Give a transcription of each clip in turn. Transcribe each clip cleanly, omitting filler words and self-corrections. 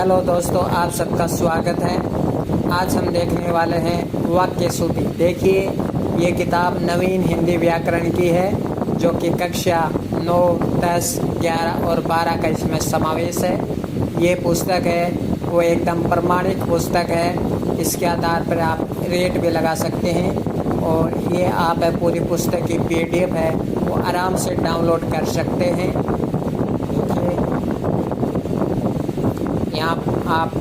Hello दोस्तों, आप सबका स्वागत है। आज हम देखने वाले हैं वाक्य शुद्धि। देखिए, ये किताब नवीन हिंदी व्याकरण की है, जो कि कक्षा 9, 10, 11 और 12 का इसमें समावेश है। ये पुस्तक है वो एकदम प्रमाणिक पुस्तक है। इसके आधार पर आप रेट भी लगा सकते हैं और ये आप पूरी पुस्तक की PDF है वो आराम से डाउनलोड कर सकते हैं। यहाँ आप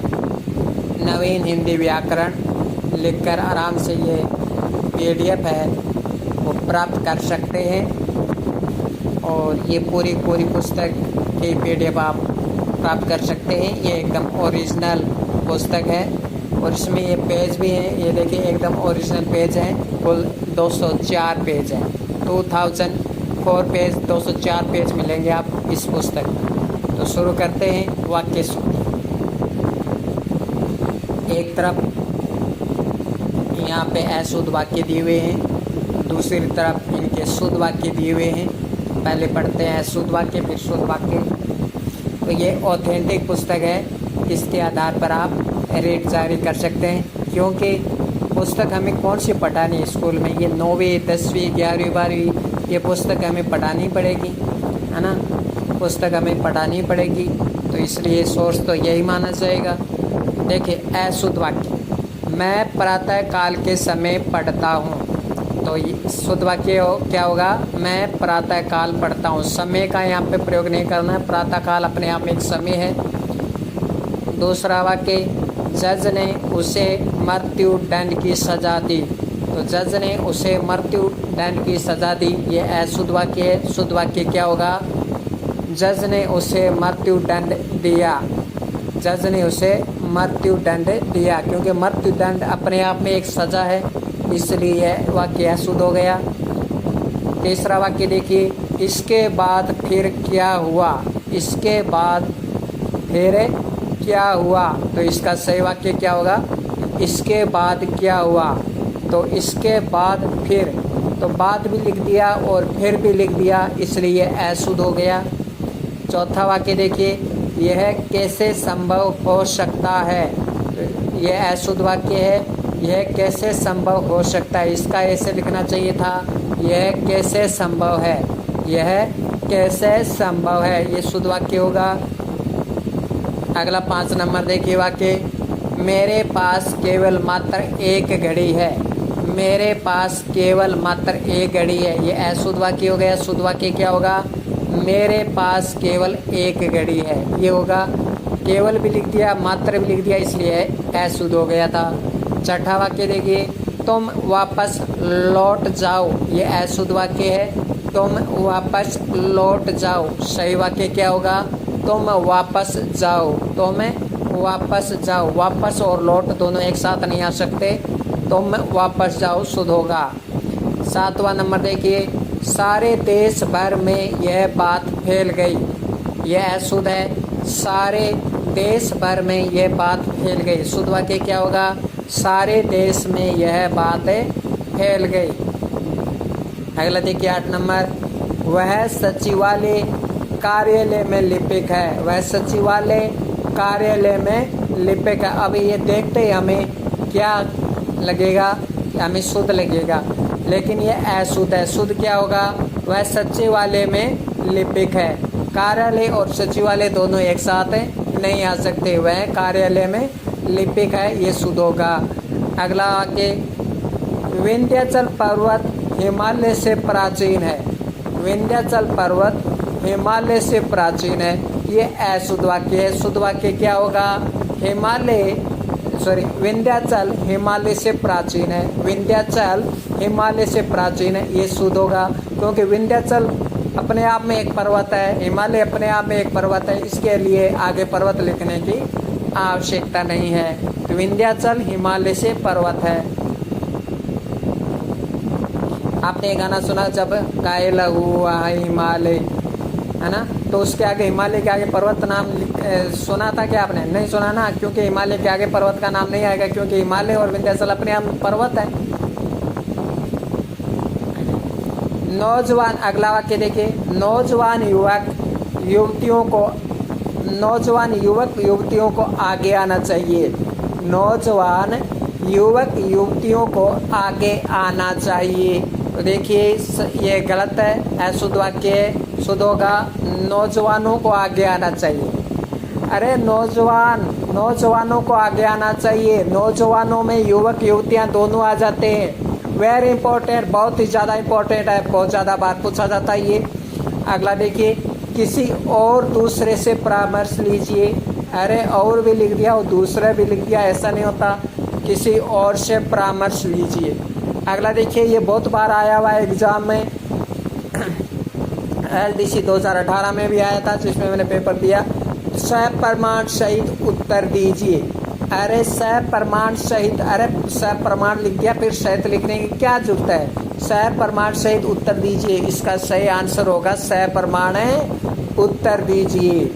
नवीन हिंदी व्याकरण लिखकर आराम से ये PDF है वो प्राप्त कर सकते हैं और ये पूरी पुस्तक की PDF आप प्राप्त कर सकते हैं। ये एकदम ओरिजिनल पुस्तक है और इसमें ये पेज भी हैं। ये देखिए, एकदम ओरिजिनल पेज हैं। कुल 204 पेज हैं। 2004 पेज, 204 पेज मिलेंगे आप इस पुस्तक में। तो शुरू करते हैं वाक्य शुद्धि। एक तरफ यहाँ पे अशुद्ध वाक्य दिए हुए हैं, दूसरी तरफ इनके शुद्ध वाक्य दिए हुए हैं। पहले पढ़ते हैं अशुद्ध वाक्य, फिर शुद्ध वाक्य। तो ये ऑथेंटिक पुस्तक है। इसके आधार पर आप रेट जारी कर सकते हैं, क्योंकि पुस्तक हमें कौन सी पढ़ानी है स्कूल में। ये 9वीं, 10वीं, 11वीं, 12वीं ये पुस्तक हमें पढ़ानी पड़ेगी, है ना। पुस्तक हमें पढ़ानी पड़ेगी, तो इसलिए सोर्स तो यही माना जाएगा। देखिए, अशुद्ध वाक्य, मैं प्रातः काल के समय पढ़ता हूँ। तो ये शुद्ध वाक्य क्या होगा? मैं प्रातः काल पढ़ता हूँ। समय का यहाँ पे प्रयोग नहीं करना है। प्रातः काल अपने आप में एक समय है। दूसरा वाक्य, जज ने उसे मृत्यु दंड की सजा दी। तो जज ने उसे मृत्यु दंड की सजा दी, ये अशुद्ध वाक्य है। शुद्ध वाक्य क्या होगा? जज ने उसे मृत्यु दंड दिया। जज ने उसे मृत्यु दंड दिया, क्योंकि मृत्यु दंड अपने आप में एक सज़ा है, इसलिए यह वाक्य अशुद्ध हो गया। तीसरा वाक्य देखिए, इसके बाद फिर क्या हुआ? इसके बाद फिर क्या हुआ? तो इसका सही वाक्य क्या होगा? इसके बाद क्या हुआ? तो इसके बाद फिर, तो बाद भी लिख दिया और फिर भी लिख दिया, इसलिए अशुद्ध हो गया। चौथा वाक्य देखिए, यह कैसे संभव हो सकता है? यह अशुद्ध वाक्य है। यह कैसे संभव हो सकता है? इसका ऐसे लिखना चाहिए था, यह कैसे संभव है। यह कैसे संभव है, ये शुद्ध वाक्य होगा। अगला 5 नंबर देखिए वाक्य, मेरे पास केवल मात्र एक घड़ी है। मेरे पास केवल मात्र एक घड़ी है, ये अशुद्ध वाक्य हो गया। शुद्ध वाक्य क्या होगा? मेरे पास केवल एक घड़ी है, ये होगा। केवल भी लिख दिया, मात्र भी लिख दिया, इसलिए अशुद्ध हो गया था। छठा वाक्य देखिए, तुम वापस लौट जाओ, ये अशुद्ध वाक्य है। तुम वापस लौट जाओ। सही वाक्य क्या होगा? तुम वापस जाओ। तुम वापस जाओ। वापस और लौट दोनों एक साथ नहीं आ सकते। तुम वापस जाओ शुद्ध होगा। 7वां नंबर देखिए, सारे देश भर में यह बात फैल गई, यह अशुद्ध है। सारे देश भर में यह बात फैल गई। शुद्ध वाक्य क्या होगा? सारे देश में यह बात फैल गई। अगला देखिए 8 नंबर, वह सचिवालय कार्यालय में लिपिक है। वह सचिवालय कार्यालय में लिपिक है। अब ये देखते ही हमें क्या लगेगा? हमें शुद्ध लगेगा, लेकिन ये अशुद्ध है। शुद्ध क्या होगा? वह सचिवालय में लिपिक है। कार्यालय और सचिवालय दोनों एक साथ नहीं आ सकते। वह कार्यालय में लिपिक है, ये शुद्ध होगा। अगला वाक्य, विंध्याचल पर्वत हिमालय से प्राचीन है। विंध्याचल पर्वत हिमालय से प्राचीन है, ये अशुद्ध वाक्य है। शुद्ध वाक्य क्या होगा? विंध्याचल हिमालय से प्राचीन है। विंध्याचल हिमालय से प्राचीन है, ये शुद्ध होगा, क्योंकि विंध्याचल अपने आप में एक पर्वत है, हिमालय अपने आप में एक पर्वत है, इसके लिए आगे पर्वत लिखने की आवश्यकता नहीं है। तो विंध्याचल हिमालय से पर्वत है। आपने ये गाना सुना, जब गाए लहू हिमालय, है ना। तो उसके आगे, हिमालय के आगे पर्वत नाम सुना था क्या आपने? नहीं सुना ना, क्योंकि हिमालय के आगे पर्वत का नाम नहीं आएगा, क्योंकि हिमालय और विंध्याचल अपने आप पर्वत है। नौजवान, अगला वाक्य देखिए, नौजवान युवक युवतियों को नौजवान युवक युवतियों को आगे आना चाहिए। नौजवान युवक युवतियों को आगे आना चाहिए। तो देखिए ये गलत है, अशुद्ध वाक्य है, शुद्ध होगा नौजवानों को आगे आना चाहिए। अरे नौजवानों को आगे आना चाहिए। नौजवानों में युवक युवतियां दोनों आ जाते हैं। वेरी इंपॉर्टेंट, बहुत ही ज़्यादा इंपॉर्टेंट है, बहुत ज़्यादा बार पूछा जाता है ये। अगला देखिए, किसी और दूसरे से परामर्श लीजिए। अरे और भी लिख दिया और दूसरा भी लिख दिया, ऐसा नहीं होता। किसी और से परामर्श लीजिए। अगला देखिए, ये बहुत बार आया हुआ है एग्जाम में, LDC 2018 में भी आया था जिसमें मैंने पेपर दिया। सप्रमाण सहित उत्तर दीजिए। अरे सप्रमाण सहित, अरे सप्रमाण लिख दिया, फिर सहित लिखने की क्या जरूरत है। सप्रमाण सहित उत्तर दीजिए, इसका सही आंसर होगा सप्रमाण उत्तर दीजिए।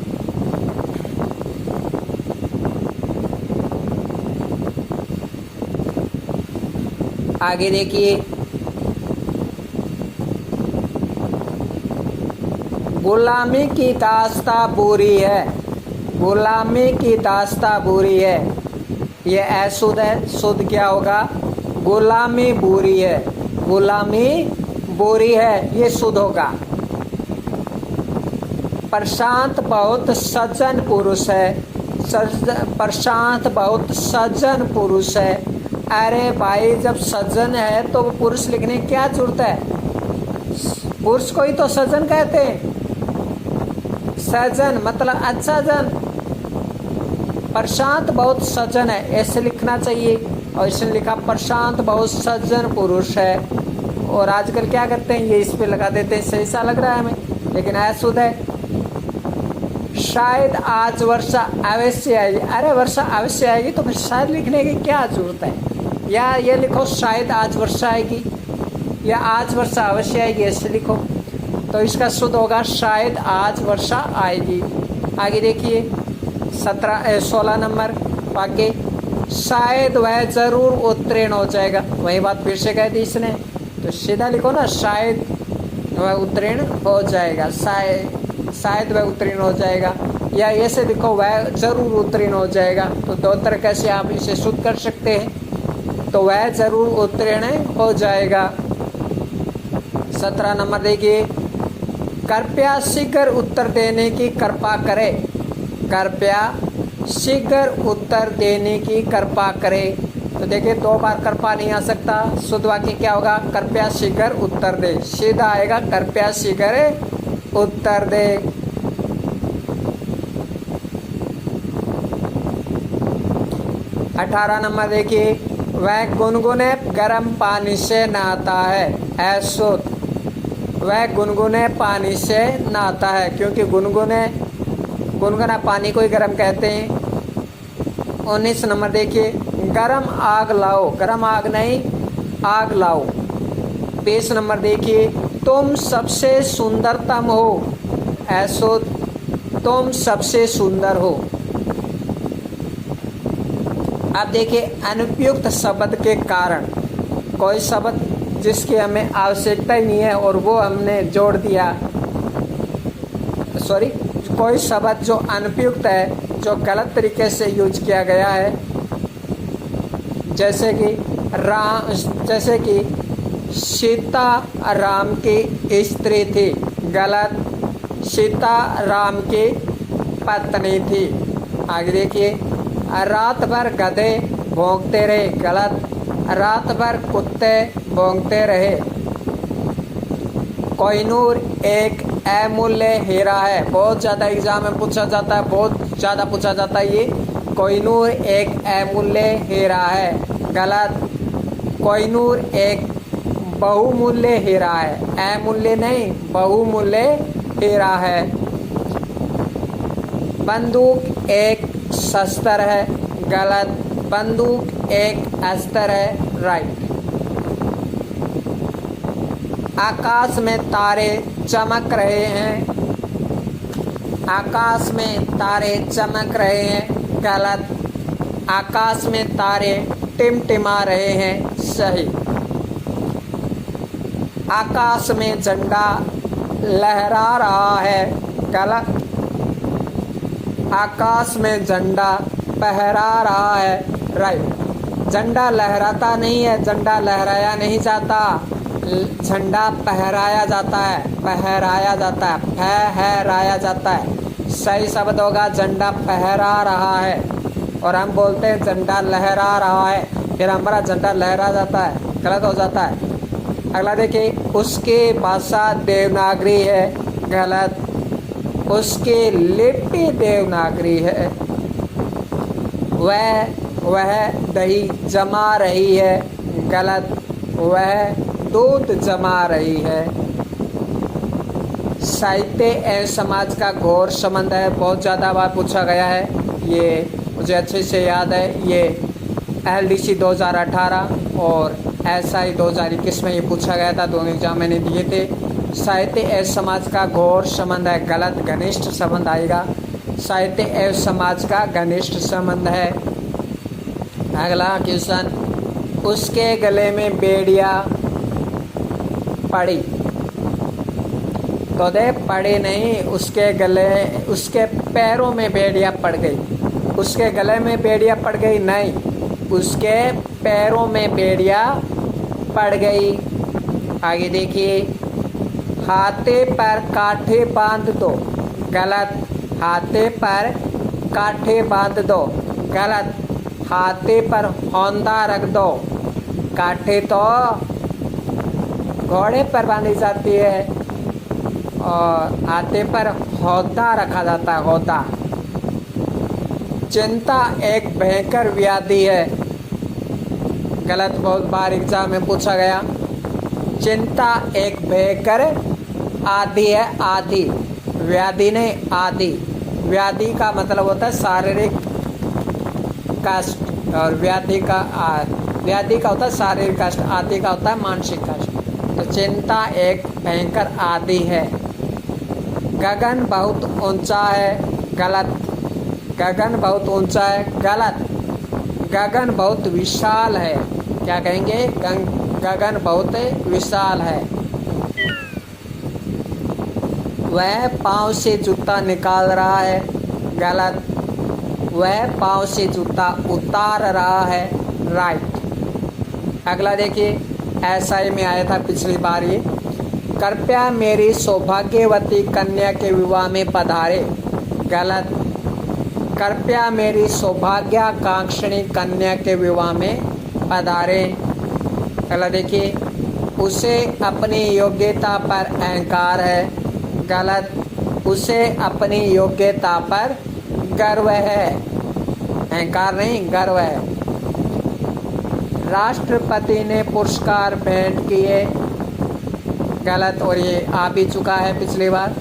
आगे देखिए, गुलामी की दास्तां बुरी है। गुलामी की दास्तां बुरी है, ये अशुद्ध है। शुद्ध क्या होगा, गुलामी बुरी है। गुलामी बुरी है, ये शुद्ध होगा। प्रशांत बहुत सज्जन पुरुष है। प्रशांत बहुत सज्जन पुरुष है। अरे भाई, जब सज्जन है तो पुरुष लिखने की क्या जरूरत है। पुरुष को ही तो सज्जन कहते हैं। सज्जन मतलब अच्छा जन। प्रशांत बहुत सज्जन है, ऐसे लिखना चाहिए। और इसने लिखा प्रशांत बहुत सज्जन पुरुष है। और आजकल क्या करते हैं, ये इस पे लगा देते हैं, सही सा लग रहा है हमें, लेकिन अशुद्ध है। शायद आज वर्षा अवश्य आएगी। अरे वर्षा अवश्य आएगी तो फिर शायद लिखने की क्या जरूरत है। या ये लिखो शायद आज वर्षा आएगी, या आज वर्षा अवश्य आएगी, ऐसे लिखो। तो इसका शुद्ध होगा शायद आज वर्षा आएगी। आगे देखिए 16 नंबर वाक्य, शायद वह जरूर उत्तीर्ण हो जाएगा। वही बात फिर से कह दी इसने, तो सीधा लिखो ना, शायद वह उत्तीर्ण हो जाएगा। शायद वह उत्तीर्ण हो जाएगा, या ऐसे लिखो वह जरूर उत्तीर्ण हो जाएगा। तो दो तरीके से आप इसे शुद्ध कर सकते हैं। तो वह जरूर उत्तीर्ण हो जाएगा। 17 नंबर देखिए, कृपया शीघ्र उत्तर देने की कृपा करें। कृपया शीघ्र उत्तर देने की कृपा करें। तो देखिए दो बार कृपा नहीं आ सकता। शुद्ध वाक्य क्या होगा, कृपया शीघ्र उत्तर दे। सीधा आएगा कृपया शीघ्र उत्तर दे। अठारह नंबर देखिए, वह गुनगुने गर्म पानी से नहाता है। अशुद्ध, वह गुनगुने पानी से नहाता है, क्योंकि गुनगुना पानी को ही गर्म कहते हैं। 19 नंबर देखिए, गर्म आग लाओ। गर्म आग नहीं, आग लाओ। 20 नंबर देखिए, तुम सबसे सुंदरतम हो। अशुद्ध, तुम सबसे सुंदर हो। अब देखिए अनुपयुक्त शब्द के कारण, कोई शब्द जिसकी हमें आवश्यकता ही नहीं है और वो हमने जोड़ दिया, सॉरी, कोई शब्द जो अनुपयुक्त है, जो गलत तरीके से यूज किया गया है, जैसे कि सीता राम की स्त्री थी, गलत। सीता राम की पत्नी थी। आगे देखिए, रात भर गधे भौंकते रहे, गलत। रात भर कुत्ते भौंकते रहे। कोहिनूर एक अमूल्य हीरा है। बहुत ज़्यादा एग्जाम में पूछा जाता है, बहुत ज़्यादा पूछा जाता है ये। कोहिनूर एक अमूल्य हीरा है, गलत। कोहिनूर एक बहुमूल्य हीरा है, अमूल्य नहीं, बहुमूल्य हीरा है। बंदूक एक शस्त्र है, गलत। बंदूक एक अस्त्र है, राइट। आकाश में तारे चमक रहे हैं। आकाश में तारे चमक रहे हैं, गलत। आकाश में तारे टिमटिमा रहे हैं, सही। आकाश में झंडा लहरा रहा है, गलत। आकाश में झंडा फहरा रहा है। राइट, झंडा लहराता नहीं है, झंडा लहराया नहीं जाता, झंडा फहराया जाता है, फहराया जाता है, फहराया जाता है। सही शब्द होगा झंडा फहरा रहा है। और हम बोलते हैं झंडा लहरा रहा है, फिर हमारा झंडा लहरा जाता है, गलत हो जाता है। अगला देखिए, उसकी भाषा देवनागरी है, गलत। उसकी लिपि देवनागरी है। वह दही जमा रही है, गलत। वह दूध जमा रही है। साहित्य एवं समाज का घोर संबंध है, बहुत ज़्यादा बार पूछा गया है, ये मुझे अच्छे से याद है। ये LDC 2018 और SI 2021 में ये पूछा गया था, दोनों एग्जाम मैंने दिए थे। साहित्य एवं समाज का घोर संबंध है, गलत, घनिष्ठ संबंध आएगा। साहित्य एवं समाज का घनिष्ठ संबंध है। अगला क्वेश्चन, उसके गले में बेड़िया पड़ी। तो दे पड़ी नहीं, उसके पैरों में बेड़िया पड़ गई। उसके गले में बेड़िया पड़ गई नहीं, उसके पैरों में बेड़िया पड़ गई। आगे देखिए, हाथे पर काठे बांध दो, गलत। हाथे पर काठे बांध दो, गलत। हाथे पर हौंदा रख दो। काठे तो घोड़े पर बांधी जाती है और हाथे पर हौदा रखा जाता है, हौदा। चिंता एक भयंकर व्याधि है, गलत, बहुत बार एग्जाम में पूछा गया। चिंता एक भयंकर आदि है, आदि, व्याधि नहीं, आदि। व्याधि का मतलब होता है शारीरिक कष्ट, और व्याधि का होता है शारीरिक कष्ट, आदि का होता है मानसिक कष्ट। तो चिंता एक भयंकर आदि है। गगन बहुत ऊंचा है, गलत। गगन बहुत ऊंचा है, गलत। गगन बहुत विशाल है, क्या कहेंगे, गगन बहुत विशाल है। वह पाँव से जूता निकाल रहा है, गलत। वह पाँव से जूता उतार रहा है, राइट। अगला देखिए, SI में आया था पिछली बार ये। कृपया मेरी सौभाग्यवती कन्या के विवाह में पधारे, गलत। कृपया मेरी सौभाग्याकांक्षिणी कन्या के विवाह में पधारे। अगला देखिए, उसे अपनी योग्यता पर अहंकार है, गलत। उसे अपनी योग्यता पर गर्व है, अहंकार नहीं, गर्व है। राष्ट्रपति ने पुरस्कार भेंट किए, गलत। और ये आ भी चुका है पिछली बार।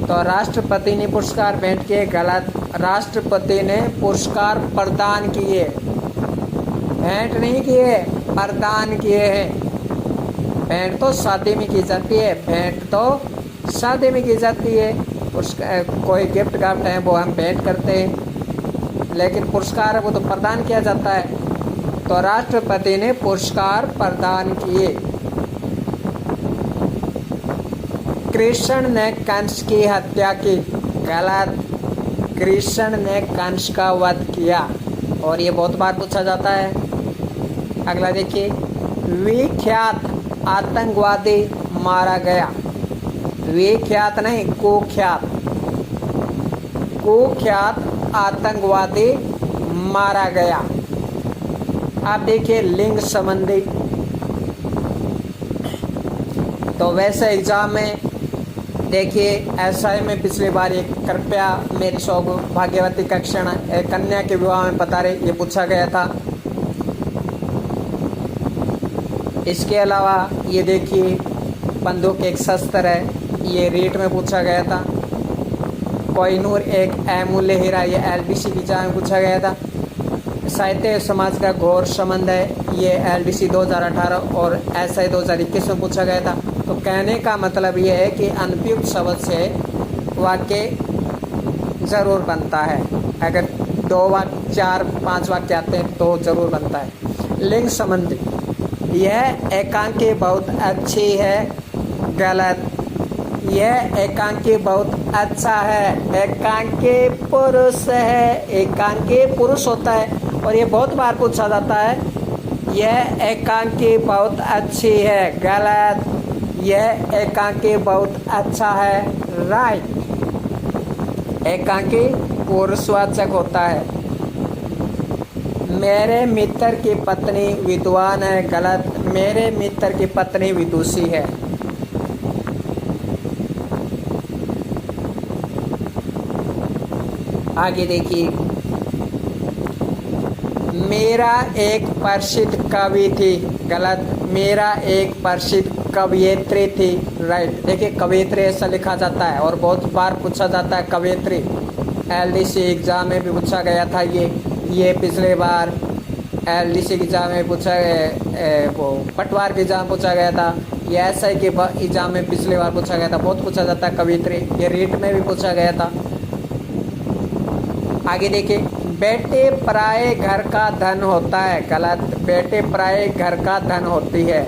तो राष्ट्रपति ने पुरस्कार भेंट किए, गलत। राष्ट्रपति ने पुरस्कार प्रदान किए, भेंट नहीं किए, प्रदान किए हैं। भेंट तो शादी में की जाती है, भेंट तो शादी में की जाती है। कोई गिफ्ट गाफ्ट है वो हम भेंट करते हैं, लेकिन पुरस्कार है वो तो प्रदान किया जाता है। तो राष्ट्रपति ने पुरस्कार प्रदान किए। कृष्ण ने कंस की हत्या की, गलत। कृष्ण ने कंस का वध किया, और ये बहुत बार पूछा जाता है। अगला देखिए, विख्यात आतंकवादी मारा गया। विख्यात नहीं, कुख्यात। कुख्यात आतंकवादी मारा गया। आप देखिए लिंग संबंधी। तो वैसे एग्जाम में देखिए SI में पिछली बार ये कृपया मेरी सौभाग्यवती कन्या के विवाह में पधारे, ये पूछा गया था। इसके अलावा ये देखिए बंदूक एक शस्त्र है, ये रेट में पूछा गया था। कोहिनूर एक अमूल्य हीरा, ये LDC की एग्जाम में पूछा गया था। साहित्य समाज का घोर संबंध है, ये LDC 2018 और SI 2021 में पूछा गया था। तो कहने का मतलब ये है कि अनुपयुक्त शब्द से वाक्य ज़रूर बनता है। अगर 2 वाक्य 4 5 वाक्य आते हैं तो ज़रूर बनता है। लिंग संबंधी, यह एकांकी बहुत अच्छी है, गलत। यह एकांकी बहुत अच्छा है। एकांकी पुरुष है, एकांकी पुरुष होता है और ये बहुत बार पूछा जाता है। यह एकांकी बहुत अच्छी है, गलत। यह एकांकी बहुत अच्छा है, राइट। एकांकी पुरुषवाचक होता है। मेरे मित्र की पत्नी विद्वान है, गलत। मेरे मित्र की पत्नी विदुषी है। आगे देखिए, मेरा एक प्रसिद्ध कवि थी, गलत। मेरा एक प्रसिद्ध कवयित्री थी, राइट। देखिए कवयित्री ऐसा लिखा जाता है और बहुत बार पूछा जाता है कवयित्री। एलडीसी एग्ज़ाम में भी पूछा गया था ये पिछले बार एलडीसी एग्ज़ाम में पूछा वो पटवार के एग्ज़ाम पूछा गया था। ये एसआई के एग्ज़ाम में पिछली बार पूछा गया था। बहुत पूछा जाता है कवयित्री। ये रीट में भी पूछा गया था। आगे देखिए, बेटे पराये घर का धन होता है, गलत। बेटे पराये घर का धन होती है।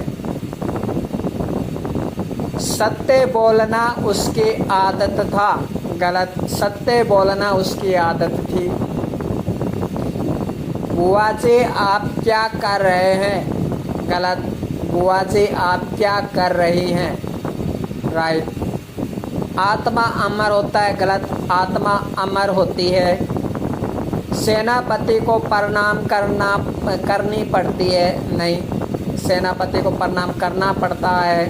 सत्य बोलना उसकी आदत था, गलत। सत्य बोलना उसकी आदत थी। बुआ जी आप क्या कर रहे हैं, गलत। बुआ जी आप क्या कर रही हैं, राइट। आत्मा अमर होता है, गलत। आत्मा अमर होती है। सेनापति को प्रणाम करनी पड़ती है, नहीं। सेनापति को प्रणाम करना पड़ता है।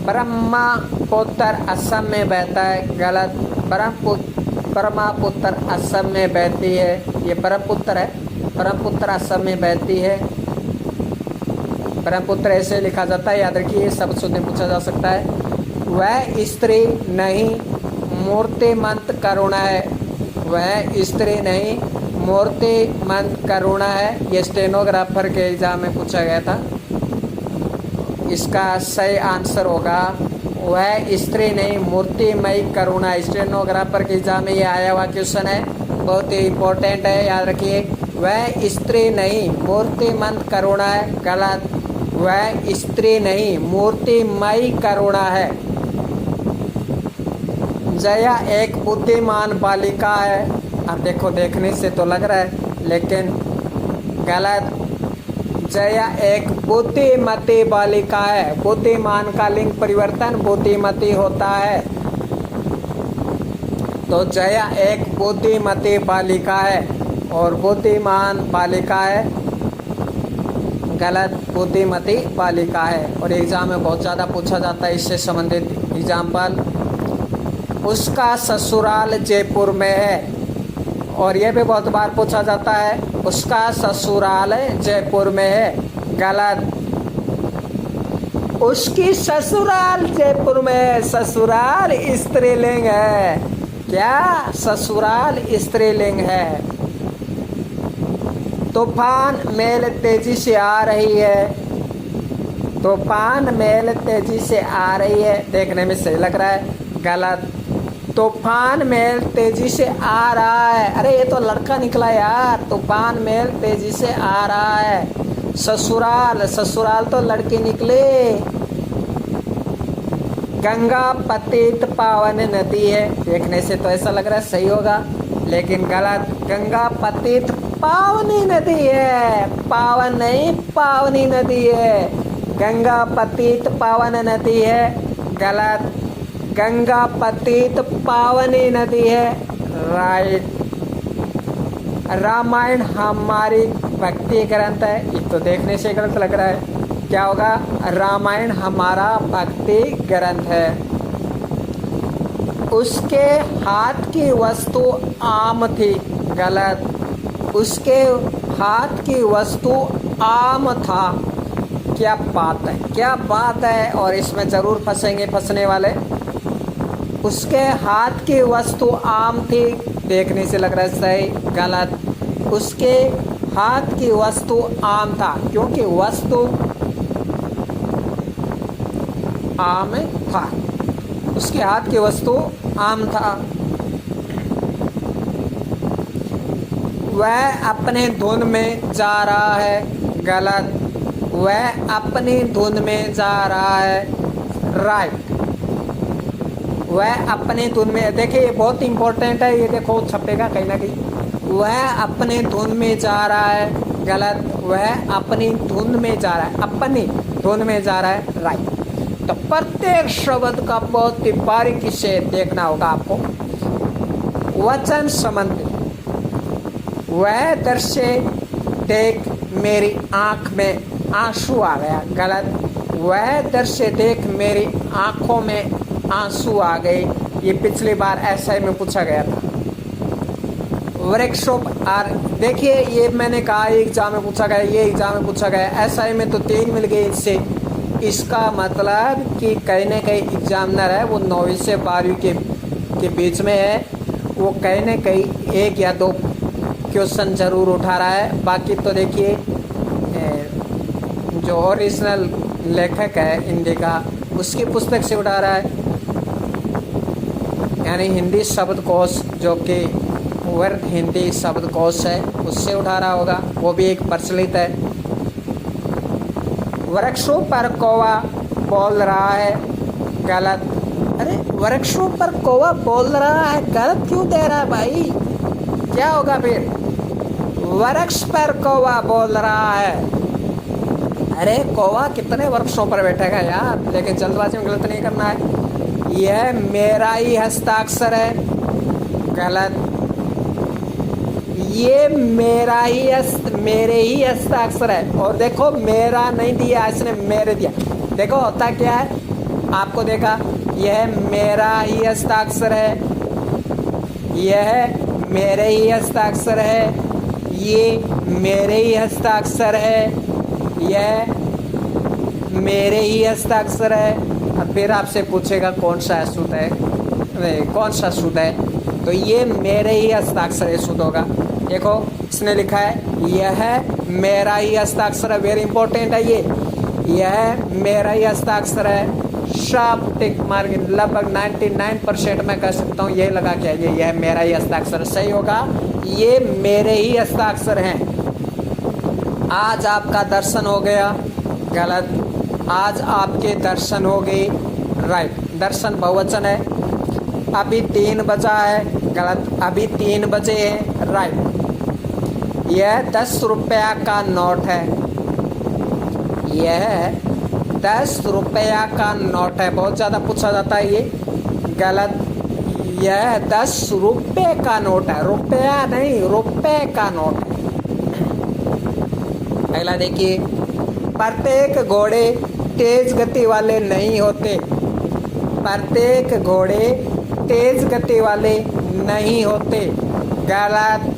ब्रह्मपुत्र असम में बहता है, गलत। ब्रह्मपुत्र असम में बहती है। ये ब्रह्मपुत्र है, ब्रह्मपुत्र असम में बहती है। ब्रह्मपुत्र ऐसे लिखा जाता है, याद रखिए। सब शून्य पूछा जा सकता है। वह स्त्री नहीं मूर्तिमंत करुणा है। वह स्त्री नहीं मूर्तिमंत करुणा है। ये स्टेनोग्राफर के एग्जाम में पूछा गया था। इसका सही आंसर होगा वह स्त्री नहीं मूर्तिमयी करुणा। स्टेनोग्राफर के एग्जाम में ये आया हुआ क्वेश्चन है, बहुत ही इम्पोर्टेंट है, याद रखिए। वह स्त्री नहीं मूर्तिमंत करुणा है, गलत। वह स्त्री नहीं मूर्तिमयी करुणा है। जया एक बुद्धिमान बालिका है। अब देखो, देखने से तो लग रहा है लेकिन गलत। जया एक बुद्धिमती बालिका है। बुद्धिमान का लिंग परिवर्तन बुद्धिमती होता है, तो जया एक बुद्धिमती बालिका है और बुद्धिमान बालिका है, गलत। बुद्धिमती बालिका है। और एग्जाम में बहुत ज़्यादा पूछा जाता है इससे संबंधित एग्जाम्पल। उसका ससुराल जयपुर में है, और यह भी बहुत बार पूछा जाता है। उसका ससुराल जयपुर में है, गलत। उसकी ससुराल जयपुर में है। ससुराल स्त्रीलिंग है, क्या? ससुराल स्त्रीलिंग है। तूफान मेल तेजी से आ रही है। तूफान मेल तेजी से आ रही है, देखने में सही लग रहा है, गलत। तूफान मेल तेजी से आ रहा है, अरे ये तो लड़का निकला यार। तूफान मेल तेजी से आ रहा है। ससुराल, ससुराल तो लड़की निकले। गंगा पतित पावन नदी है, देखने से तो ऐसा लग रहा है सही होगा, लेकिन गलत। गंगा पतित पावनी नदी है, पावन नहीं पावनी नदी है। गंगा पतित पावन नदी है, गलत। गंगा पतित पावनी नदी है, राइट। रामायण हमारी भक्ति ग्रंथ है, ये तो देखने से गलत लग रहा है, क्या होगा? रामायण हमारा भक्ति ग्रंथ है। उसके हाथ की वस्तु आम थी, गलत। उसके हाथ की वस्तु आम था, क्या बात है, क्या बात है। और इसमें ज़रूर फंसेंगे फंसने वाले। उसके हाथ की वस्तु आम थी, देखने से लग रहा है सही, गलत। उसके हाथ की वस्तु आम था, क्योंकि वस्तु आम था। उसके हाथ की वस्तु आम था। वह अपने धुन में जा रहा है, गलत। वह अपनी धुन में जा रहा है। राइट। वह अपने धुन में, देखिए ये बहुत इंपॉर्टेंट है, ये देखो छपेगा कहीं ना कहीं। वह अपने धुन में जा रहा है, गलत। वह अपनी धुन में जा रहा है, अपनी धुन में जा रहा है, राइट। तो प्रत्येक शब्द का बहुत ही बारीकी से देखना होगा आपको। वचन संबंधी, वह दृश्य देख मेरी आंख में आंसू आ गया, गलत। वह दृश्य देख मेरी आंखों में आंसू आ गए। ये पिछली बार ऐसा ही में पूछा गया था। वर्कशॉप आर, देखिए ये मैंने कहा एग्जाम में पूछा गया, ये एग्जाम में पूछा गया, ऐसा ही में तो 3 मिल गए इससे। इसका मतलब कि कहीं ना कहीं एग्जामिनर है वो 9वीं से 12वीं के बीच में है, वो कहीं ना कहीं 1 या 2 क्वेश्चन जरूर उठा रहा है। बाकी तो देखिए जो ओरिजिनल लेखक है हिंदी का, उसकी पुस्तक से उठा रहा है, यानी हिंदी शब्दकोश जो कि वर्ग हिंदी शब्दकोश है उससे उठा रहा होगा, वो भी एक प्रचलित है। वृक्षों पर कौवा बोल रहा है, गलत। अरे वृक्षों पर कौवा बोल रहा है, गलत क्यों दे रहा है भाई? क्या होगा फिर? वृक्ष पर कौवा बोल रहा है। अरे कौवा कितने वृक्षों पर बैठेगा यार, लेकिन जल्दबाजी में गलत नहीं करना है। यह मेरा ही हस्ताक्षर है, गलत। ये मेरे ही हस्ताक्षर है, और देखो मेरा नहीं दिया इसने, मेरे दिया। देखो होता क्या है, आपको देखा, यह मेरा ही हस्ताक्षर है, यह मेरे ही हस्ताक्षर है, ये मेरे ही हस्ताक्षर है, यह मेरे ही हस्ताक्षर है। अब फिर आपसे पूछेगा कौन सा शुद्ध है, कौन सा शुद्ध है, तो ये मेरे ही हस्ताक्षर शुद्ध होगा। देखो इसने लिखा है यह मेरा ही हस्ताक्षर है, वेरी इंपॉर्टेंट है ये, यह मेरा ही हस्ताक्षर है। सब टिक मार्क, लगभग 99% मैं कह सकता हूँ ये लगा के आइए, यह मेरा ही हस्ताक्षर सही होगा, ये मेरे ही हस्ताक्षर हैं। आज आपका दर्शन हो गया, गलत। आज आपके दर्शन हो गए, राइट। दर्शन बहुवचन है। अभी 3 बजा है, गलत। अभी 3 बजे है, राइट। यह 10 रुपया का नोट है, यह 10 रुपया का नोट है, बहुत ज़्यादा पूछा जाता है ये, गलत। यह 10 रुपये का नोट है, रुपया नहीं, रुपये का नोट है। अगला देखिए, प्रत्येक घोड़े तेज गति वाले नहीं होते, प्रत्येक घोड़े तेज गति वाले नहीं होते, गलत।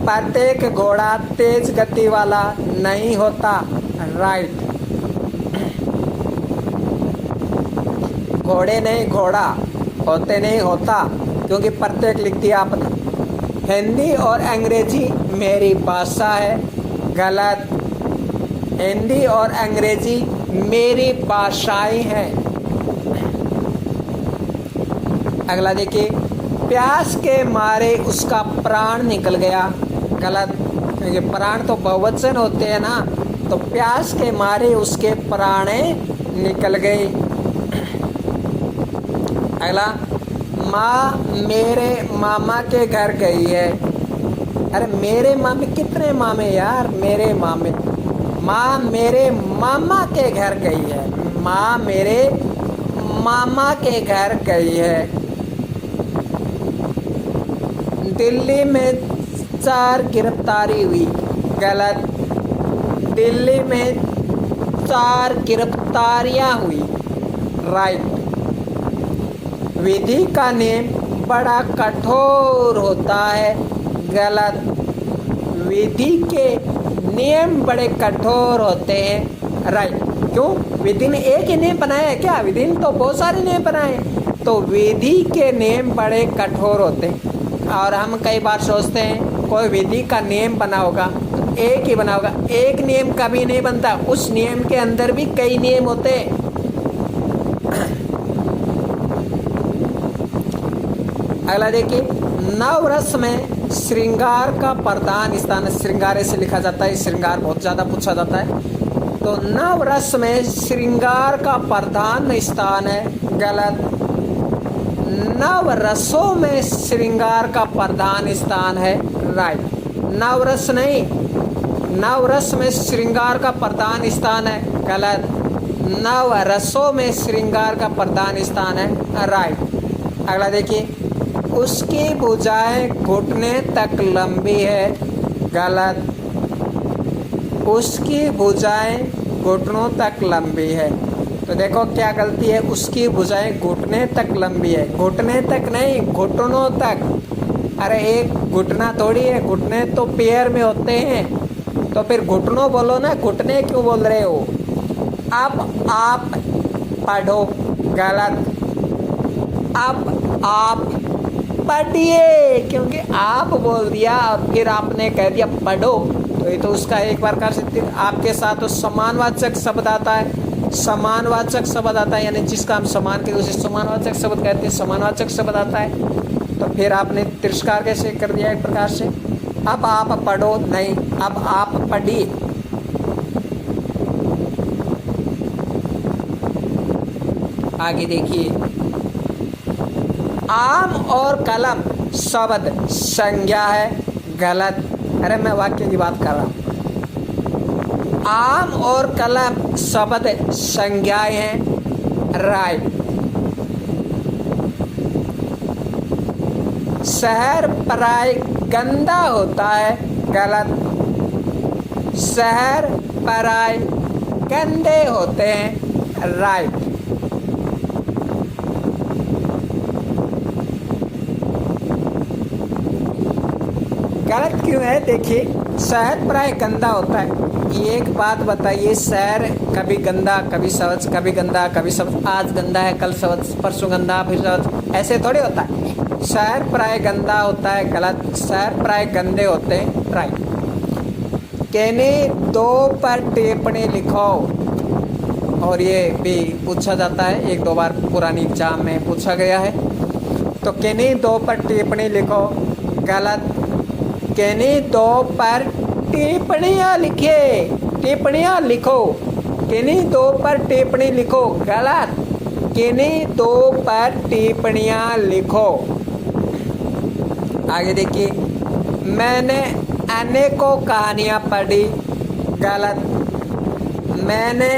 प्रत्येक घोड़ा तेज गति वाला नहीं होता, राइट। घोड़े नहीं, घोड़ा होते नहीं, होता, क्योंकि प्रत्येक लिख दिया आपने। हिंदी और अंग्रेजी मेरी भाषा है, गलत। हिंदी और अंग्रेजी मेरी भाषाएं हैं। अगला देखिए, प्यास के मारे उसका प्राण निकल गया, गलत। क्योंकि प्राण तो बहुवचन होते हैं ना, तो प्यास के मारे उसके प्राण निकल गए। अगला, माँ मेरे मामा के घर गई है। अरे मेरे मामे, कितने मामे यार, मेरे मामे। माँ मेरे मामा के घर गई है, माँ मेरे मामा के घर गई है। दिल्ली में 4 गिरफ्तारी हुई, गलत। दिल्ली में 4 गिरफ्तारियां हुई, राइट। विधि का नियम बड़ा कठोर होता है, गलत। विधि के नियम बड़े कठोर होते हैं, राइट। क्यों? विधि ने एक ही नियम बनाया है क्या? विधि ने तो बहुत सारे नियम बनाए हैं, तो विधि के नियम बड़े कठोर होते हैं। और हम कई बार सोचते हैं कोई विधि का नियम बना होगा तो एक ही बना होगा, एक नियम कभी नहीं बनता, उस नियम के अंदर भी कई नियम होते हैं। अगला देखिए, नवरस में श्रृंगार का प्रधान स्थान, श्रृंगार से लिखा जाता है, श्रृंगार बहुत ज़्यादा पूछा जाता है। तो नवरस में श्रृंगार का प्रधान स्थान है, गलत। नवरसों में श्रृंगार का प्रधान स्थान है, राइट। नवरस नहीं, नवरस में श्रृंगार का प्रधान स्थान है, गलत। नवरसों में श्रृंगार का प्रधान स्थान है, राइट। अगला देखिए, उसकी भुजाएं घुटने तक लंबी है, गलत। उसकी भुजाएं घुटनों तक लंबी है। तो देखो क्या गलती है, उसकी भुजाएं घुटने तक लंबी है, घुटने तक नहीं, घुटनों तक। अरे एक घुटना थोड़ी है, घुटने तो पैर में होते हैं, तो फिर घुटनों बोलो ना, घुटने क्यों बोल रहे हो। अब आप पढ़ो, गलत। अब आप पढ़िए, क्योंकि आप बोल दिया और फिर आपने कह दिया पढ़ो, तो ये तो उसका एक बार कर सकते। आपके साथ तो समानवाचक शब्द आता है, समानवाचक शब्द आता है, यानी जिसका हम समान के उसे समानवाचक शब्द कहते हैं, समानवाचक शब्द आता है, तो फिर आपने तिरस्कार कैसे कर दिया एक प्रकार से। अब आप पढ़ो नहीं, अब आप पढ़िए। आगे देखिए, आम और कलम शब्द संज्ञा है, गलत। अरे मैं वाक्य की बात कर रहा हूँ। आम और कलम शब्द संज्ञाएं हैं, राइट। शहर प्राय गंदा होता है, गलत। शहर प्राय गंदे होते हैं, राइट। गलत क्यों है, देखिए, शहर प्राय गंदा होता है। एक बात बताइए, शहर कभी गंदा कभी स्वच्छ, कभी गंदा कभी स्वच्छ, आज गंदा है कल स्वच्छ, परसों गंदा फिर स्वच्छ, ऐसे थोड़ी होता है। शहर प्राय गंदा होता है, गलत। शहर प्राय गंदे होते हैं, राइट। कहने दो पर टिप्पणी लिखो, और ये भी पूछा जाता है, एक दो बार पुरानी एग्जाम में पूछा गया है। तो कहने दो पर टिप्पणी लिखो, गलत। कहने दो पर टिप्पणियाँ लिखे, टिप्पणियाँ लिखो। कहने दो पर टिप्पणी लिखो, गलत। कहने दो पर टिप्पणियाँ लिखो। आगे देखिए, मैंने अनेकों कहानियाँ पढ़ी, गलत। मैंने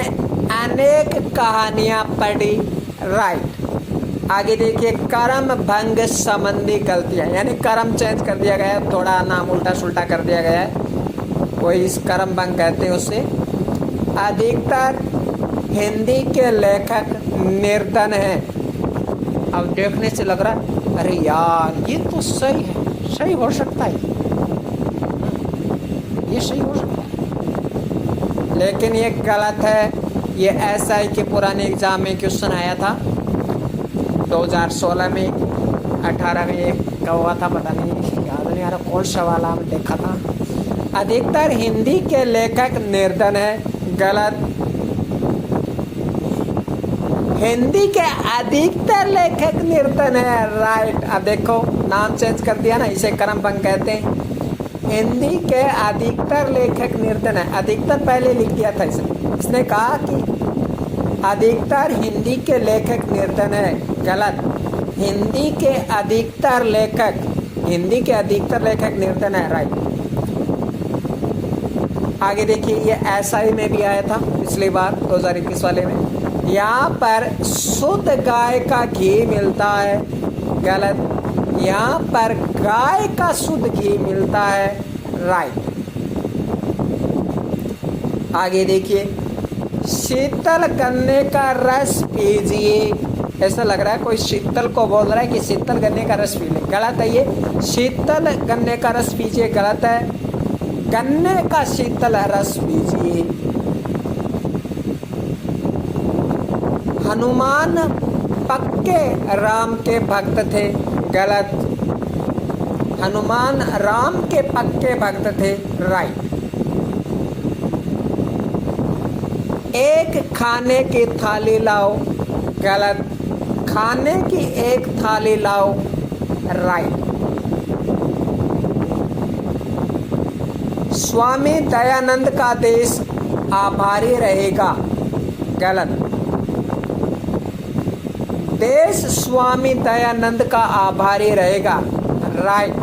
अनेक कहानियाँ पढ़ी, राइट। आगे देखिए, कर्म भंग संबंधी गलतियाँ, यानी कर्म चेंज कर दिया गया है, थोड़ा नाम उल्टा सुल्टा कर दिया गया है, वही इस कर्म भंग कहते हैं उसे। अधिकतर हिंदी के लेखक निर्धन हैं। अब देखने से लग रहा है अरे यार ये तो सही है, सही हो सकता है, ये सही हो सकता है, लेकिन ये गलत है। ये SI के पुराने एग्जाम में क्वेश्चन आया था 2016 में, 18 में कब हुआ था पता नहीं, याद नहीं आ रहा कौन सा वाला हमने देखा था। अधिकतर हिंदी के लेखक निर्धन है, गलत। हिंदी के अधिकतर लेखक निर्धन है, राइट। अब देखो नाम चेंज कर दिया ना, इसे कर्म भंग कहते हैं। हिंदी के अधिकतर लेखक निर्धन है, अधिकतर पहले लिख दिया था इसने कहा कि अधिकतर हिंदी के लेखक निर्धन है, गलत। हिंदी के अधिकतर लेखक, हिंदी के अधिकतर लेखक निर्धन है, राइट। आगे देखिए, ये SI में भी आया था पिछली बार 2021 वाले में। यहाँ पर शुद्ध गाय का घी मिलता है, गलत। यहाँ पर गाय का शुद्ध घी मिलता है, राइट। आगे देखिए, शीतल गन्ने का रस पीजिए। ऐसा लग रहा है कोई शीतल को बोल रहा है कि शीतल गन्ने का रस पी ले, गलत है। ये शीतल गन्ने का रस पीजिए, गलत है। गन्ने का शीतल रस पीजिए। हनुमान पक्के राम के भक्त थे, गलत। हनुमान राम के पक्के भक्त थे, राइट। एक खाने की थाली लाओ, गलत। खाने की एक थाली लाओ, राइट। स्वामी दयानंद का देश आभारी रहेगा, गलत। देश स्वामी दयानंद का आभारी रहेगा, राइट।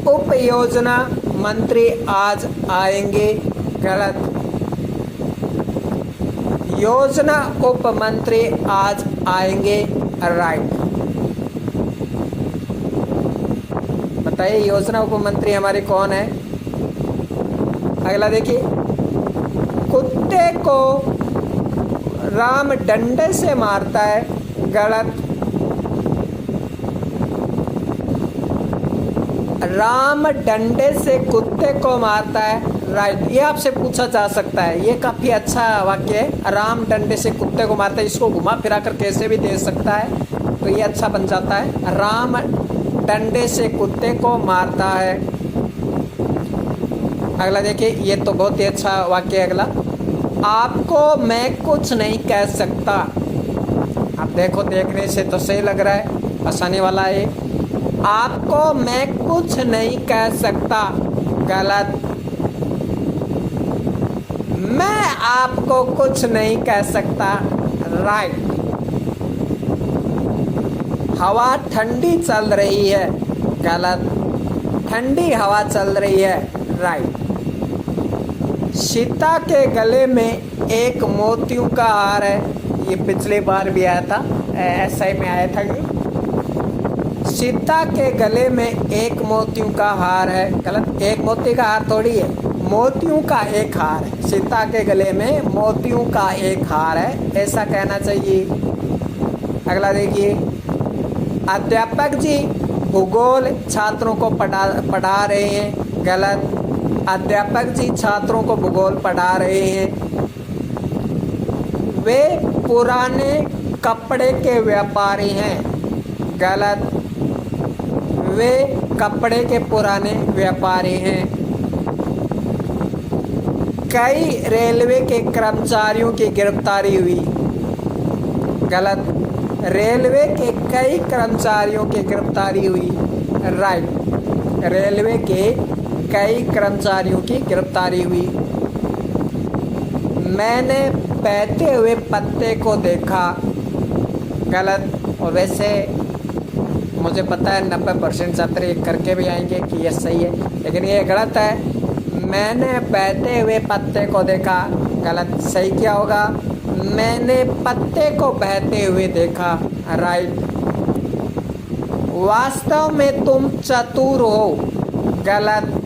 उप योजना मंत्री आज आएंगे, गलत। योजना उप मंत्री आज आएंगे, राइट। बताइए योजना उप मंत्री हमारे कौन है। अगला देखिए, कुत्ते को राम डंडे से मारता है, गलत। राम डंडे से कुत्ते को मारता है, राइट। ये आपसे पूछा जा सकता है, ये काफी अच्छा वाक्य है। राम डंडे से कुत्ते को मारता है, इसको घुमा फिरा कर कैसे भी दे सकता है, तो ये अच्छा बन जाता है। राम डंडे से कुत्ते को मारता है। अगला देखिए, ये तो बहुत ही अच्छा वाक्य है। अगला, आपको मैं कुछ नहीं कह सकता। आप देखो, देखने से तो सही लग रहा है, आसानी वाला है। आपको मैं कुछ नहीं कह सकता, गलत। मैं आपको कुछ नहीं कह सकता, राइट। हवा ठंडी चल रही है, गलत। ठंडी हवा चल रही है, राइट। सीता के गले में एक मोतियों का हार है, ये पिछली बार भी आया था, एसआई में आया था कि सीता के गले में एक मोतियों का हार है, गलत। एक मोती का हार थोड़ी है, मोतियों का एक हार है। सीता के गले में मोतियों का एक हार है, ऐसा कहना चाहिए। अगला देखिए, अध्यापक जी भूगोल छात्रों को पढ़ा रहे हैं, गलत। अध्यापक जी छात्रों को भूगोल पढ़ा रहे हैं। वे पुराने कपड़े के व्यापारी हैं, गलत। वे कपड़े के पुराने व्यापारी हैं। कई रेलवे के कर्मचारियों की गिरफ्तारी हुई, गलत। रेलवे के कई कर्मचारियों की गिरफ्तारी हुई, राइट। रेलवे के कई कर्मचारियों की गिरफ्तारी हुई। मैंने बहते हुए पत्ते को देखा, गलत। और वैसे मुझे पता है 90% छात्र ये करके भी आएंगे कि ये सही है, लेकिन ये गलत है। मैंने बहते हुए पत्ते को देखा, गलत। सही क्या होगा, मैंने पत्ते को बहते हुए देखा, राइट। वास्तव में तुम चतुर हो, गलत।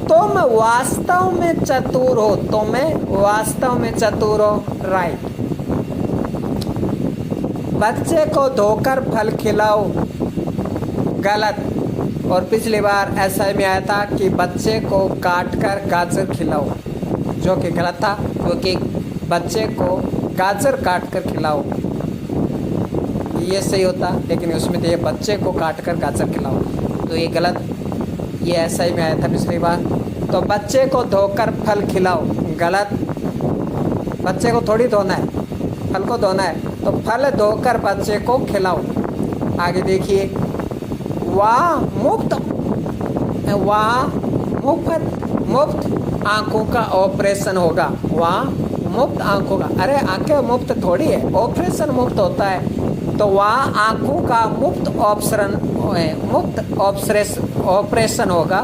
तुम वास्तव में चतुर हो, तुम्हें वास्तव में चतुर हो, राइट। बच्चे को धोकर फल खिलाओ, गलत। और पिछली बार ऐसा में आया था कि बच्चे को काटकर गाजर खिलाओ, जो कि गलत था, क्योंकि बच्चे को गाजर काटकर खिलाओ ये सही होता, लेकिन उसमें तो ये बच्चे को काटकर गाजर खिलाओ, तो ये गलत। ये ऐसा ही में आया था पिछली बार। तो बच्चे को धोकर फल खिलाओ, गलत। बच्चे को थोड़ी धोना है, फल को धोना है, तो फल धोकर बच्चे को खिलाओ। आगे देखिए, वाह मुफ्त आंखों का ऑपरेशन होगा। वाह मुफ्त आंखों का, अरे आंखें मुफ्त थोड़ी है, ऑपरेशन मुफ्त होता है। तो वहाँ आंखों का मुफ्त ऑपरेशन होगा।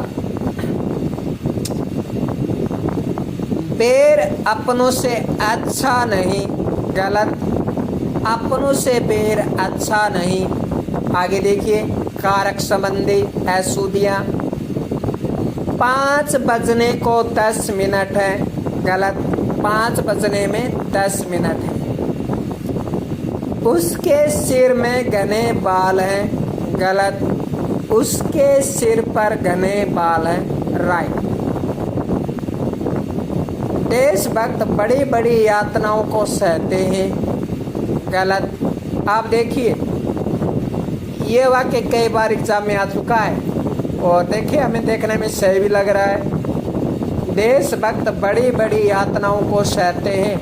बेर अपनों से अच्छा नहीं, गलत। अपनों से बेर अच्छा नहीं। आगे देखिए, कारक संबंधी अशुद्धियाँ। 5 बजने को 10 मिनट है, गलत। 5 बजने में 10 मिनट है। उसके सिर में घने बाल हैं, गलत। उसके सिर पर घने बाल हैं, राइट। देशभक्त बड़ी बड़ी यातनाओं को सहते हैं, गलत। आप देखिए, ये वाक्य कई बार एग्जाम में आ चुका है और देखिए हमें देखने में सही भी लग रहा है। देशभक्त बड़ी बड़ी यातनाओं को सहते हैं,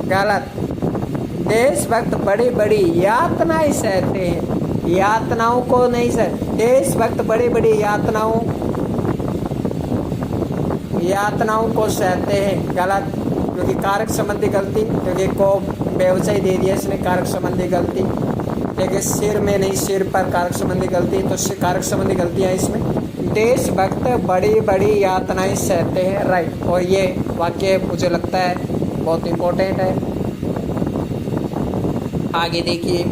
गलत। देशभक्त बड़ी बड़ी यातनाएं सहते हैं, यातनाओं को नहीं सर, देशभक्त बड़ी बड़ी यातनाओं को सहते हैं, गलत, क्योंकि कारक संबंधी गलती, क्योंकि को व्यवसाय दे दिया इसने कारक संबंधी गलती, लेकिन सिर में नहीं, सिर पर कारक संबंधी गलती, तो कारक संबंधी गलतियाँ इसमें। देशभक्त बड़ी बड़ी यातनाएं सहते हैं, राइट। और ये वाक्य मुझे लगता है बहुत इम्पोर्टेंट है। आगे देखिए,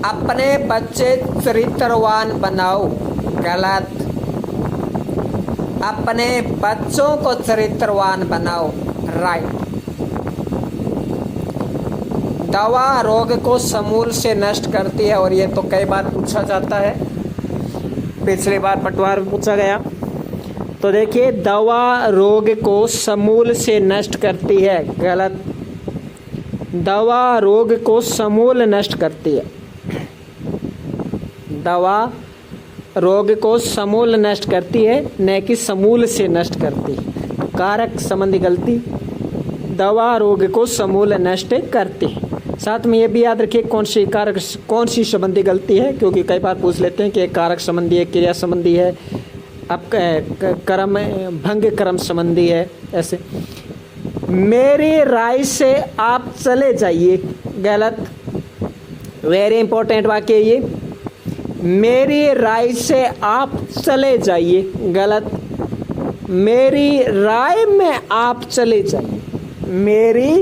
अपने बच्चे चरित्रवान बनाओ, गलत। अपने बच्चों को चरित्रवान बनाओ, राइट। दवा रोग को समूल से नष्ट करती है, और ये तो कई बार पूछा जाता है, पिछली बार पटवार में पूछा गया। तो देखिए, दवा रोग को समूल से नष्ट करती है, गलत। दवा रोग को समूल नष्ट करती है, दवा रोग को समूल नष्ट करती है, न कि समूल से नष्ट करती है। कारक संबंधी गलती, दवा रोग को समूल नष्ट करती है। साथ में ये भी याद रखिए कौन सी संबंधी गलती है, क्योंकि कई बार पूछ लेते हैं कि कारक संबंधी है, क्रिया संबंधी है, अब कर्म भंग कर्म संबंधी है, ऐसे। मेरी राय से आप चले जाइए, गलत। वेरी इंपॉर्टेंट वाक्य ये, मेरी राय से आप चले जाइए, गलत। मेरी राय में आप चले जाइए, मेरी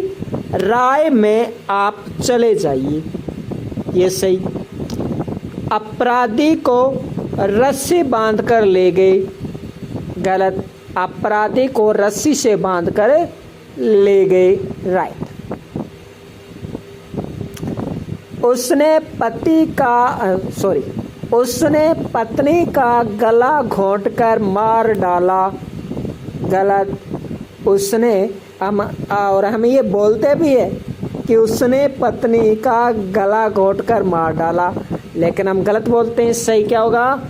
राय में आप चले जाइए, ये सही। अपराधी को रस्सी बांधकर ले गए, गलत। अपराधी को रस्सी से बांधकर ले गए, राइट। उसने पत्नी का गला घोंटकर मार डाला, गलत। उसने हम ये बोलते भी है कि उसने पत्नी का गला घोंटकर मार डाला, लेकिन हम गलत बोलते हैं। सही क्या होगा?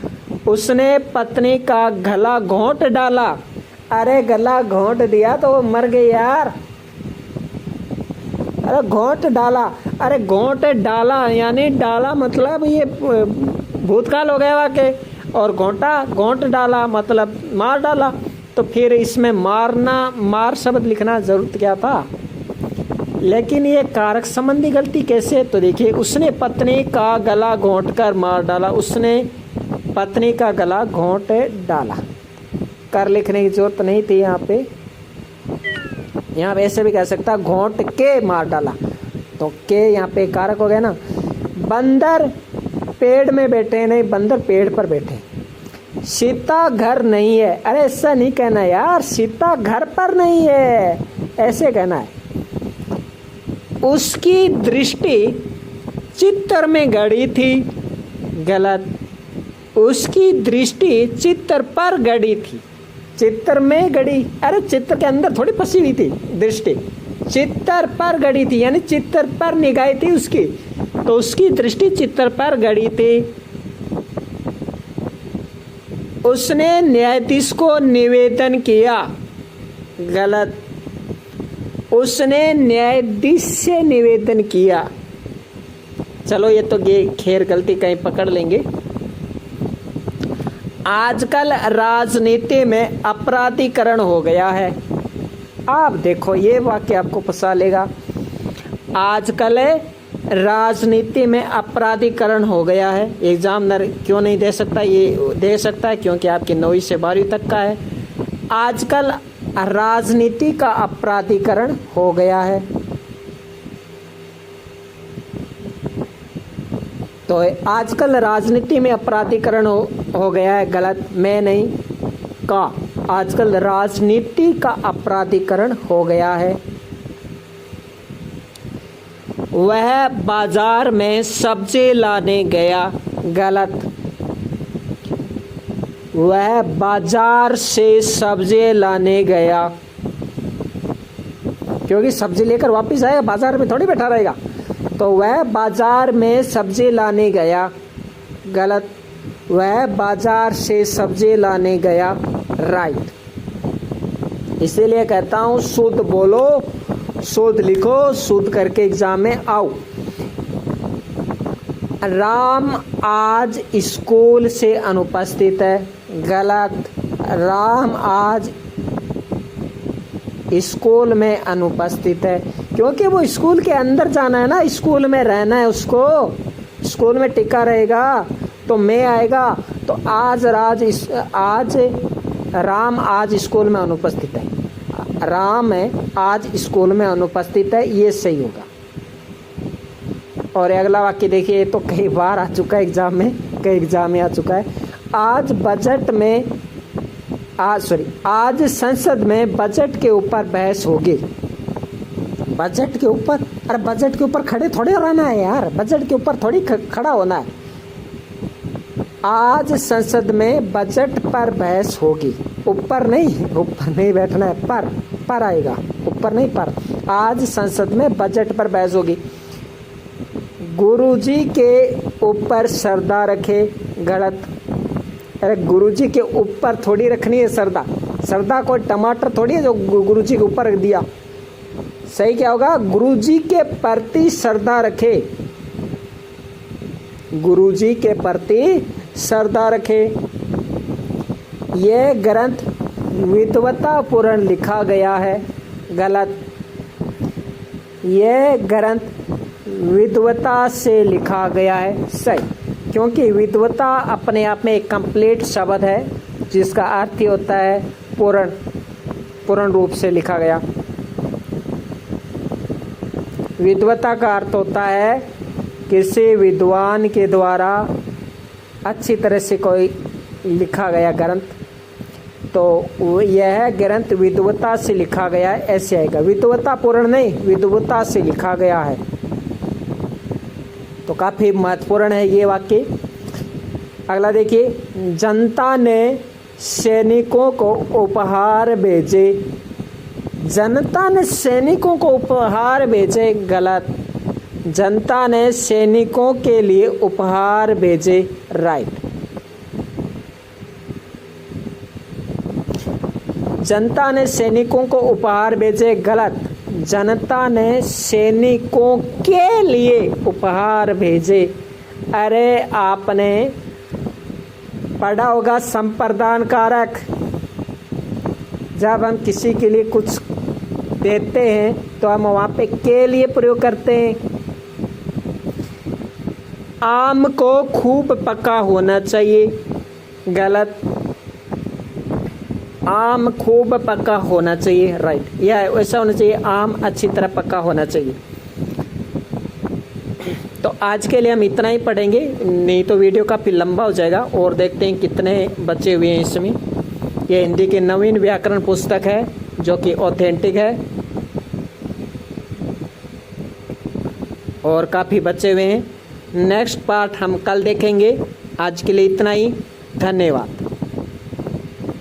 उसने पत्नी का गला घोंट डाला। अरे गला घोंट दिया तो वो मर गई यार। अरे घोंट डाला, अरे घोंट डाला यानी डाला मतलब ये भूतकाल हो गया वाक्य, और घोंट डाला मतलब मार डाला। तो फिर इसमें मार शब्द लिखना जरूरत क्या था? लेकिन ये कारक संबंधी गलती कैसे? तो देखिए, उसने पत्नी का गला घोंट कर मार डाला। उसने पत्नी का गला घोंट डाला। कर लिखने की जरूरत नहीं थी यहाँ पे। यहाँ पे ऐसे भी कह सकता घोंट के मार डाला, तो के यहाँ पे कारक हो गया ना। बंदर पेड़ में बैठे, नहीं बंदर पेड़ पर बैठे। सीता घर नहीं है, अरे ऐसा नहीं कहना यार, सीता घर पर नहीं है, ऐसे कहना है। उसकी दृष्टि चित्तर में गड़ी थी, गलत। उसकी दृष्टि चित्तर पर गड़ी थी, चित्तर में गड़ी, अरे चित्तर के अंदर थोड़ी फंसी हुई थी दृष्टि, चित्तर पर गड़ी थी यानी चित्तर पर निगाह थी उसकी, तो उसकी दृष्टि चित्तर पर गड़ी थी। उसने न्यायाधीश को निवेदन किया, गलत। उसने न्यायाधीश से निवेदन किया। चलो ये तो खैर गलती कहीं पकड़ लेंगे। आजकल राजनीति में अपराधीकरण हो गया है। आप देखो ये वाक्य आपको फंसा लेगा। आजकल राजनीति में अपराधीकरण हो गया है। एग्जामिनर क्यों नहीं दे सकता? ये दे सकता है क्योंकि आपकी 9वीं से 12वीं तक का है। आजकल राजनीति का अपराधीकरण हो गया है। तो आजकल राजनीति में अपराधीकरण हो गया है, गलत। मैं नहीं का, आजकल राजनीति का अपराधीकरण हो गया है। वह बाजार में सब्जी लाने गया, गलत। वह बाजार से सब्जी लाने गया, क्योंकि सब्जी लेकर वापस आएगा, बाजार में थोड़ी बैठा रहेगा। तो वह बाजार में सब्जी लाने गया, गलत। वह बाजार से सब्जी लाने गया, राइट। इसीलिए कहता हूँ शुद्ध बोलो, शुद्ध लिखो, शुद्ध करके एग्जाम में आओ। राम आज स्कूल से अनुपस्थित है। गलत। राम आज स्कूल में अनुपस्थित है, क्योंकि वो स्कूल के अंदर जाना है ना, स्कूल में रहना है उसको, स्कूल में टिका रहेगा तो मैं आएगा। तो आज राम आज स्कूल में अनुपस्थित है। राम है आज स्कूल में अनुपस्थित है, ये सही होगा। और अगला वाक्य देखिए, तो कई बार आ चुका है एग्जाम में, कई एग्जाम में आ चुका है। आज संसद में बजट के ऊपर बहस होगी। बजट के ऊपर? अरे बजट के ऊपर खड़े थोड़े रहना है यार, बजट के ऊपर थोड़ी खड़ा होना है। आज संसद में बजट पर बहस होगी। ऊपर नहीं बैठना है, पर आएगा, ऊपर नहीं पर। आज संसद में बजट पर बहस होगी। गुरुजी के ऊपर श्रद्धा रखे। गलत। अरे गुरुजी के ऊपर थोड़ी रखनी है श्रद्धा, श्रद्धा कोई टमाटर थोड़ी है जो गुरुजी के ऊपर रख दिया। सही क्या होगा? गुरुजी के प्रति श्रद्धा रखे। गुरुजी के प्रति श्रद्धा रखे। यह ग्रंथ विद्वतापूर्ण लिखा गया है। गलत। यह ग्रंथ विद्वता से लिखा गया है। सही, क्योंकि विद्वता अपने आप में एक कंप्लीट शब्द है जिसका अर्थ ही होता है पूर्ण रूप से लिखा गया। विद्वता का अर्थ होता है किसी विद्वान के द्वारा अच्छी तरह से कोई लिखा गया ग्रंथ। तो यह ग्रंथ विद्वता से लिखा गया है, ऐसे आएगा। विद्वता पूर्ण नहीं, विद्वता से लिखा गया है। तो काफ़ी महत्वपूर्ण है ये वाक्य। अगला देखिए, जनता ने सैनिकों को उपहार भेजे। जनता ने सैनिकों को उपहार भेजे। गलत। जनता ने सैनिकों के लिए उपहार भेजे। राइट। जनता ने सैनिकों को उपहार भेजे। गलत। जनता ने सैनिकों के लिए उपहार भेजे। अरे आपने पढ़ा होगा संप्रदान कारक। जब हम किसी के लिए कुछ देते हैं तो हम वहाँ पे के लिए प्रयोग करते हैं। आम को खूब पका होना चाहिए। गलत। आम खूब पका होना चाहिए। राइट। यह ऐसा होना चाहिए, आम अच्छी तरह पका होना चाहिए। तो आज के लिए हम इतना ही पढ़ेंगे, नहीं तो वीडियो काफ़ी लंबा हो जाएगा। और देखते हैं कितने बचे हुए हैं इसमें। यह हिंदी की नवीन व्याकरण पुस्तक है जो कि ऑथेंटिक है और काफ़ी बचे हुए हैं। नेक्स्ट पार्ट हम कल देखेंगे। आज के लिए इतना ही। धन्यवाद।